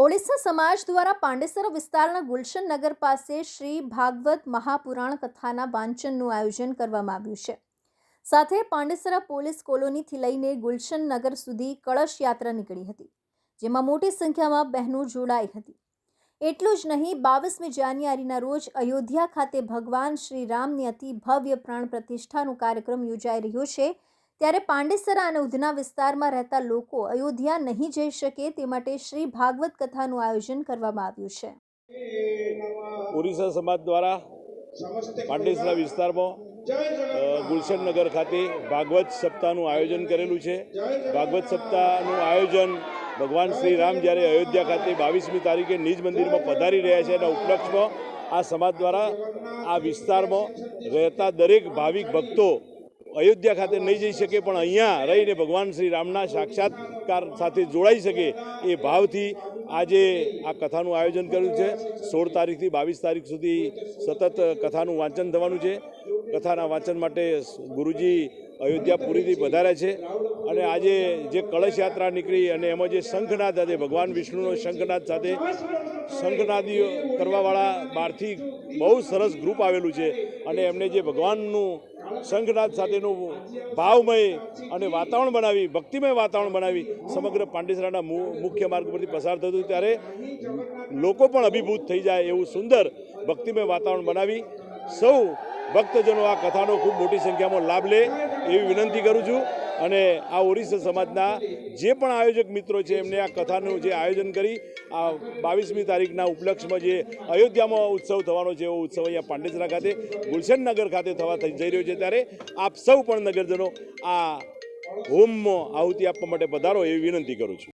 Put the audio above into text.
ઓડિશા સમાજ દ્વારા પાંડેસરા વિસ્તારના ગુલશન નગર પાસે શ્રી ભાગવત મહાપુરાણ કથાના વાંચનનું આયોજન કરવામાં આવ્યું છે। સાથે પાંડેસરા પોલીસ કોલોનીથી લઈને ગુલશન નગર સુધી કળશ યાત્રા નીકળી હતી, જેમાં મોટી સંખ્યામાં બહેનો જોડાઈ હતી। એટલું જ નહીં, 22મી જાન્યુઆરીના રોજ અયોધ્યા ખાતે ભગવાન શ્રી રામની અતિ ભવ્ય પ્રાણ પ્રતિષ્ઠાનો કાર્યક્રમ યોજાઈ રહ્યો છે। ત્યારે પાંડેસરા અને ઉધના વિસ્તારમાં રહેતા લોકો અયોધ્યા નહીં જઈ શકે તે માટે શ્રી ભાગવત કથાનું આયોજન કરવામાં આવ્યું છે। ઓડિશા સમાજ દ્વારા પાંડેસરા વિસ્તારમાં ગુલશન નગર ખાતે ભાગવત સપ્તાહનું આયોજન કરેલું છે। ભાગવત સપ્તાહનું આયોજન ભગવાન શ્રી રામ જ્યારે અયોધ્યા ખાતે 22મી તારીખે નિજ મંદિરમાં પધારી રહ્યા છે, એના ઉપલક્ષમાં આ સમાજ દ્વારા આ વિસ્તારમાં રહેતા દરેક ભાવિક ભક્તો અયોધ્યા ખાતે નહીં જઈ શકે પણ અહીંયા રહીને ભગવાન શ્રી રામના સાક્ષાત્કાર સાથે જોડાઈ શકે એ ભાવથી આજે આ કથાનું આયોજન કર્યું છે। 16 તારીખથી 22 તારીખ સુધી સતત કથાનું વાંચન થવાનું છે। કથાના વાંચન માટે ગુરુજી અયોધ્યાપુરીથી પધાર્યા છે અને આજે જે કળશ યાત્રા નીકળી અને એમાં જે શંખનાદ સાથે ભગવાન વિષ્ણુનો શંખનાદ સાથે શંખનાદીઓ કરવાવાળા બહારથી બહુ સરસ ગ્રુપ આવેલું છે અને એમને જે ભગવાનનું શંખનાદ સાથેનું ભાવમય અને વાતાવરણ બનાવી, ભક્તિમય વાતાવરણ બનાવી સમગ્ર પાંડેસરાના મુખ્ય માર્ગ પરથી પસાર થતું હતું, ત્યારે લોકો પણ અભિભૂત થઈ જાય એવું સુંદર ભક્તિમય વાતાવરણ બનાવી સૌ ભક્તજનો આ કથાનો ખૂબ મોટી સંખ્યામાં લાભ લે એવી વિનંતી કરું છું। અને આ ઓડિશા સમાજના જે પણ આયોજક મિત્રો છે એમને આ કથાનું જે આયોજન કરી આ 22મી તારીખના ઉપલક્ષમાં જે અયોધ્યામાં ઉત્સવ થવાનો છે એવો ઉત્સવ અહીંયા પાંડેસરા ખાતે ગુલશન નગર ખાતે થવા જઈ રહ્યો છે, ત્યારે આપ સૌ પણ નગરજનો આ હોમમાં આહુતિ આપવા માટે પધારો એવી વિનંતી કરું છું।